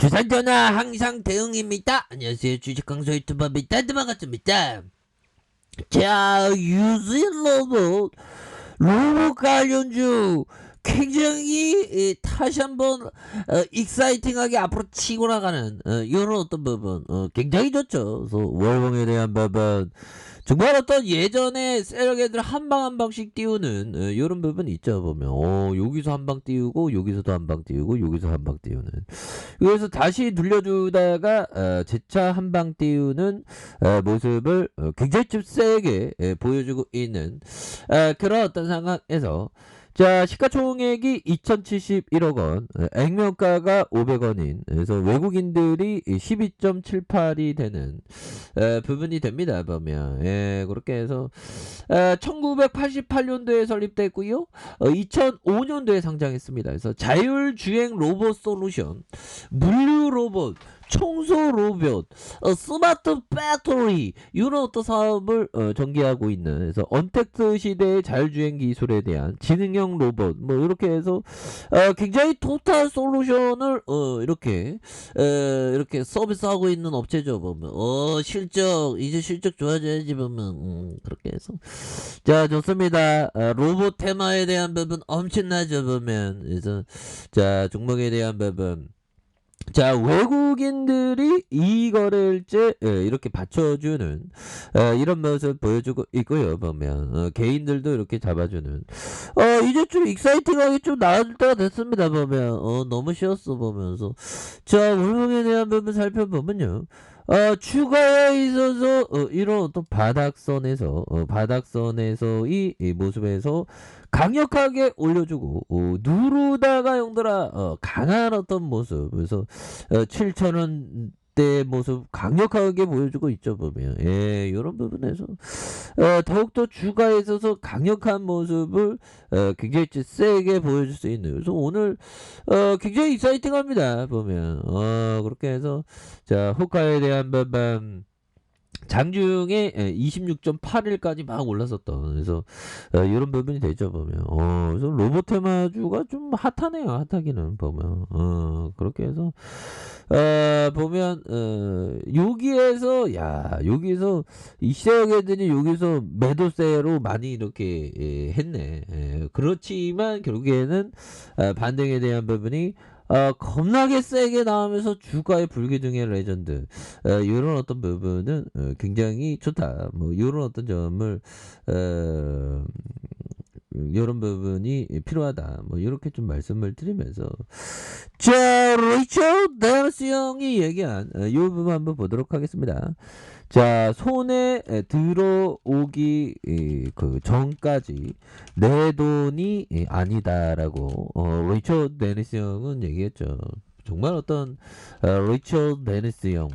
주산전화 항상 대응입니다. 안녕하세요. 주식강사 유튜버입니다. 반갑습니다. 자, 유진 로봇 관련주 굉장히 다시 한번 익사이팅하게 앞으로 치고 나가는 이런 어떤 부분 굉장히 좋죠. 그래서 월봉에 대한 부분 정말 어떤 예전에 세력애들 한 방 한 방씩 띄우는 이런 부분이 있죠. 보면 여기서 한 방 띄우고 여기서도 한 방 띄우고 여기서 한 방 띄우는, 그래서 다시 눌려주다가 재차 한 방 띄우는 모습을 굉장히 좀 세게 보여주고 있는 그런 어떤 상황에서, 자, 시가총액이 2071억 원, 액면가가 500원인, 그래서 외국인들이 12.78이 되는 부분이 됩니다. 보면 그렇게 해서 1988년도에 설립됐고요. 2005년도에 상장했습니다. 그래서 자율주행 로봇 솔루션, 물류 로봇, 청소 로봇, 스마트 배터리, 이런 어떤 사업을 전개하고 있는, 그래서 언택트 시대의 자율주행 기술에 대한 지능형 로봇, 뭐 이렇게 해서 굉장히 토탈 솔루션을 이렇게 서비스하고 있는 업체죠. 보면 이제 실적 좋아져야지. 보면 그렇게 해서, 자, 좋습니다. 로봇 테마에 대한 부분 엄청나죠. 보면 그래서, 자, 종목에 대한 부분, 자, 외국인들이 이 거래일제 이렇게 받쳐주는 이런 모습 보여주고 있고요. 보면 개인들도 이렇게 잡아주는, 이제 좀 익사이팅하게 좀 나아질 때가 됐습니다. 보면 너무 쉬웠어. 보면서, 자, 월봉에 대한 부분 살펴보면요, 추가에 있어서 이런 어떤 바닥선에서의 이 모습에서 강력하게 올려주고, 누르다가 형들아 강한 어떤 모습, 그래서 7,000원대 모습 강력하게 보여주고 있죠. 보면 이런 부분에서 더욱더 주가에 있어서 강력한 모습을 굉장히 세게 보여줄 수 있는, 그래서 오늘 굉장히 익사이팅합니다. 보면 그렇게 해서, 자, 호가에 대한 부분 장중에 26.8일까지 막 올랐었던, 그래서 이런 부분이 되죠. 보면 그래서 로봇 테마주가 좀 핫하네요. 핫하기는 보면 그렇게 해서 보면 여기에서 이 시장 애들이 여기서 매도세로 많이 이렇게 했네. 그렇지만 결국에는 반등에 대한 부분이 겁나게 세게 나오면서 주가의 불기둥의 레전드, 이런 어떤 부분은 굉장히 좋다. 뭐 이런 어떤 점을 이런 부분이 필요하다. 뭐 이렇게 좀 말씀을 드리면서, 자, 레이첼 데니스 형이 얘기한 이 부분 한번 보도록 하겠습니다. 자, 손에 들어오기 그 전까지 내 돈이 아니다라고 레이첼 데니스 형은 얘기했죠. 정말 어떤 레이첼 데니스 형,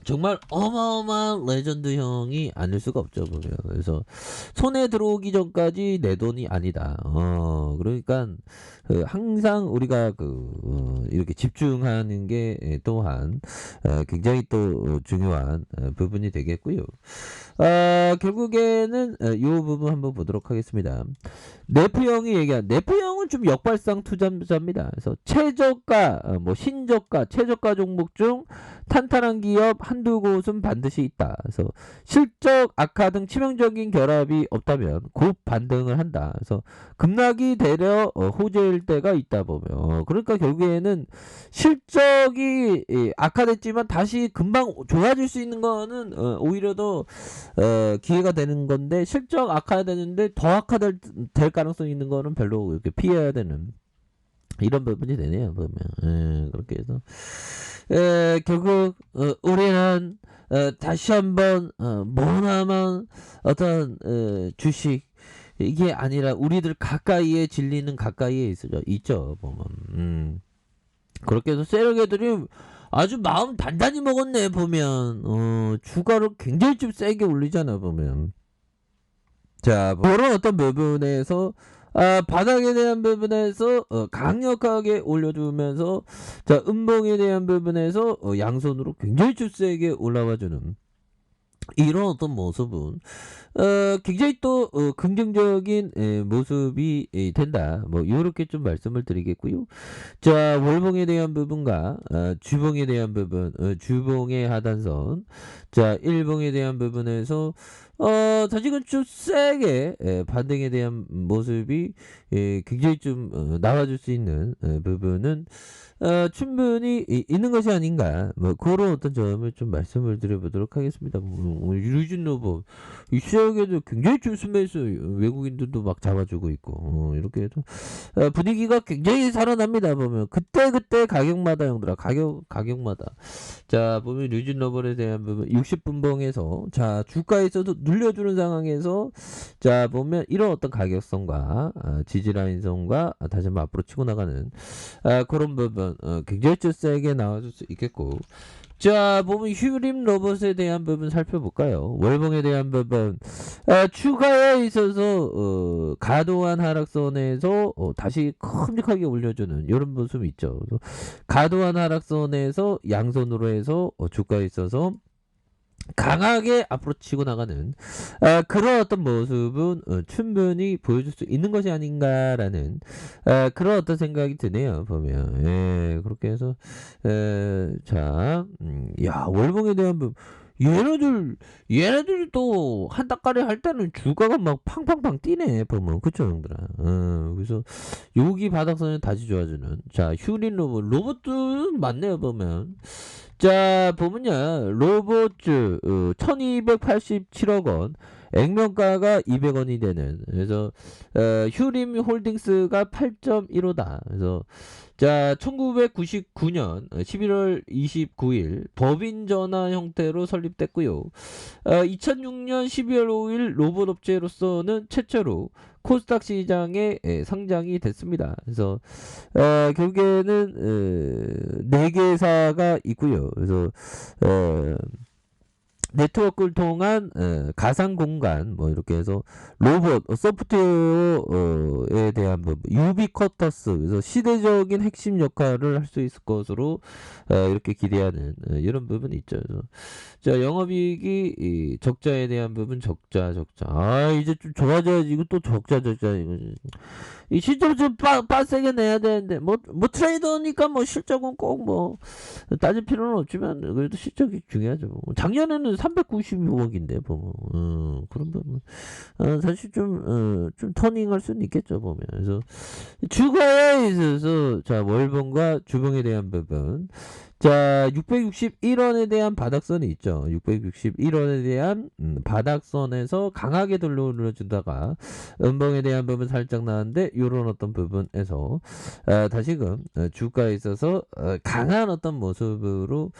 정말 어마어마한 레전드 형이 아닐 수가 없죠. 보면 그래서 손에 들어오기 전까지 내 돈이 아니다. 그러니까 항상 우리가 이렇게 집중하는 게 또한 굉장히 또 중요한 부분이 되겠고요. 결국에는 이 부분 한번 보도록 하겠습니다. 네프 형이 얘기한, 네프 형은 좀 역발상 투자자입니다. 그래서 최저가, 신저가, 최저가 종목 중 탄탄한 기업 한두 곳은 반드시 있다. 그래서 실적 악화 등 치명적인 결합이 없다면 곧 반등을 한다. 그래서 급락이 되려 호재일 때가 있다. 보면 그러니까 결국에는 실적이 악화됐지만 다시 금방 좋아질 수 있는 거는 오히려 더 기회가 되는 건데, 실적 악화되는데 더 악화될 가능성이 있는 거는 별로 이렇게 피해야 되는 이런 부분이 되네요. 보면 그렇게 해서 결국 우리는 다시 한번 머나먼 어떤 주식, 이게 아니라 우리들 가까이에 진리는 가까이에 있죠. 보면 그렇게 해서 세력애들이 아주 마음 단단히 먹었네. 보면 주가를 굉장히 좀 세게 올리잖아. 보면, 자, 그런 어떤 부분에서 바닥에 대한 부분에서 강력하게 올려주면서, 자, 음봉에 대한 부분에서 양손으로 굉장히 좀 세게 올라와주는 이런 어떤 모습은 굉장히 또 긍정적인 모습이 된다. 뭐 요렇게 좀 말씀을 드리겠고요. 자, 월봉에 대한 부분과 주봉에 대한 부분, 주봉의 하단선. 자, 일봉에 대한 부분에서 다시금 좀 세게 반등에 대한 모습이 굉장히 좀 나와줄 수 있는 부분은 충분히 있는 것이 아닌가. 뭐 그런 어떤 점을 좀 말씀을 드려보도록 하겠습니다. 유진 로봇 이 시장에도 굉장히 좀 순매수 외국인들도 막 잡아주고 있고 이렇게 해서 분위기가 굉장히 살아납니다. 보면 그때 가격마다 형들아 가격마다 자 보면 유진 로봇에 대한 부분 60분봉에서 자 주가에서도 눌려주는 상황에서 자 보면 이런 어떤 가격선과 지지라인선과 다시 한번 앞으로 치고 나가는 그런 부분 굉장히 좀 세게 나와줄 수 있겠고 자 보면 휴림 로봇에 대한 부분 살펴볼까요? 월봉에 대한 부분 추가에 있어서 과도한 하락선에서 다시 큼직하게 올려주는 이런 모습이 있죠. 그래서 과도한 하락선에서 양손으로 해서 주가에 있어서 강하게 앞으로 치고 나가는 그런 어떤 모습은 충분히 보여줄 수 있는 것이 아닌가라는 그런 어떤 생각이 드네요. 보면 그렇게 해서 자, 야 월봉에 대한 부분 얘네들 또 한 닦아리 할 때는 주가가 막 팡팡팡 뛰네 보면 그쵸 형들아. 그래서 여기 바닥선을 다시 좋아주는 자 휴린 로봇도 많네요 보면. 자 보면요 로봇주 1287억 원 액면가가 200원이 되는 그래서 휴림 홀딩스가 8.15다 그래서 자 1999년 11월 29일 법인 전환 형태로 설립됐고요 2006년 12월 5일 로봇업체로서는 최초로 코스닥 시장에 상장이 됐습니다. 그래서 결국에는 4개사가 있고요. 그래서 네트워크를 통한 가상 공간 뭐 이렇게 해서 로봇 소프트웨어에 대한 부분 유비쿼터스 그래서 시대적인 핵심 역할을 할 수 있을 것으로 이렇게 기대하는 이런 부분이 있죠. 그래서 자 영업이익이 적자에 대한 부분 적자 아 이제 좀 좋아져야지 이거 또 적자 이거 이 실적을 좀 빡세게 내야 되는데 뭐 트레이더니까 뭐 실적은 꼭 뭐 따질 필요는 없지만 그래도 실적이 중요하죠. 작년에는 392억인데 보면 그런 부분 사실 좀 터닝할 수는 있겠죠 보면. 그래서 주가에 있어서 자 월봉과 주봉에 대한 부분 자 661원에 대한 바닥선이 있죠. 661원에 대한 바닥선에서 강하게 돌려주다가 음봉에 대한 부분 살짝 나왔는데 이런 어떤 부분에서 다시금 주가에 있어서 강한 어떤 모습으로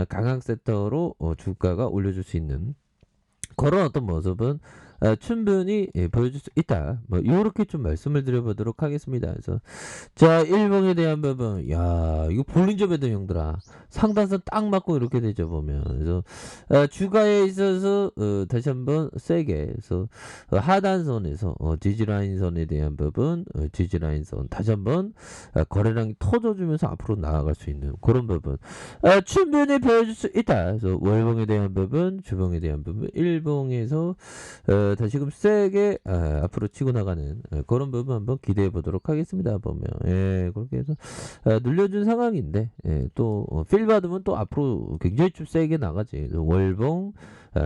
강한 섹터로 주가가 올려줄 수 있는 그런 어떤 모습은 충분히 보여줄 수 있다. 뭐 이렇게 좀 말씀을 드려보도록 하겠습니다. 그래서 자 일봉에 대한 부분, 야 이거 볼린저 배드 형들아 상단선 딱 맞고 이렇게 되죠 보면. 그래서 주가에 있어서 다시 한번 세게 그래서 하단선에서 지지라인선에 대한 부분, 지지라인선 다시 한번 거래량이 터져주면서 앞으로 나아갈 수 있는 그런 부분 충분히 보여줄 수 있다. 그래서 월봉에 대한 부분, 주봉에 대한 부분, 일봉에서 다시금 세게 앞으로 치고 나가는 그런 부분 한번 기대해 보도록 하겠습니다. 보면 그렇게 해서 눌려준 상황인데 또 필 받으면 또 앞으로 굉장히 좀 세게 나가지. 월봉,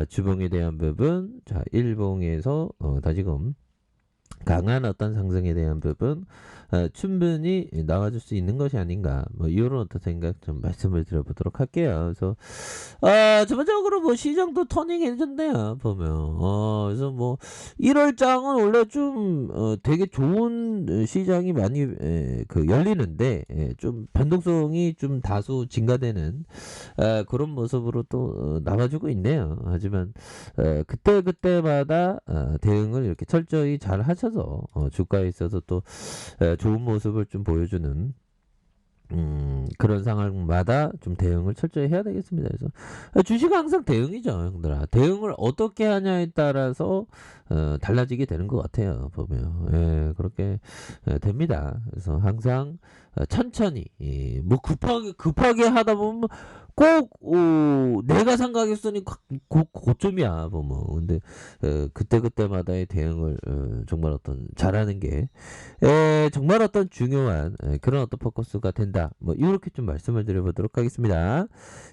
주봉에 대한 부분, 자 일봉에서 다시금 강한 어떤 상승에 대한 부분 충분히 나와줄 수 있는 것이 아닌가 뭐 이런 어떤 생각 좀 말씀을 드려보도록 할게요. 그래서 전반적으로 뭐 시장도 터닝 해줬네요 보면 그래서 뭐 1월장은 원래 좀 되게 좋은 시장이 많이 그 열리는데 좀 변동성이 좀 다소 증가되는 그런 모습으로 또 나와주고 있네요. 하지만 그때마다 대응을 이렇게 철저히 잘 하셔서 주가에 있어서 또 좋은 모습을 좀 보여주는 그런 상황마다 좀 대응을 철저히 해야 되겠습니다. 그래서 주식은 항상 대응이죠, 형들아. 대응을 어떻게 하냐에 따라서 달라지게 되는 것 같아요. 보면 그렇게 됩니다. 그래서 항상 천천히 뭐 급하게 하다 보면 꼭 내가 산 가격선이 고점이야 보면. 근데 그때그때마다의 대응을 정말 어떤 잘하는 게 정말 어떤 중요한 그런 어떤 포커스가 된다. 뭐 이렇게 좀 말씀을 드려보도록 하겠습니다.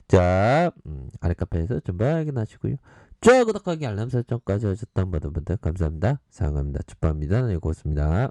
자, 아랫카페에서 좀 확인하시고요. 좋아요, 구독하기, 알람 설정까지 하셨던 모든 분들 감사합니다. 사랑합니다. 축복합니다. 네, 고맙습니다.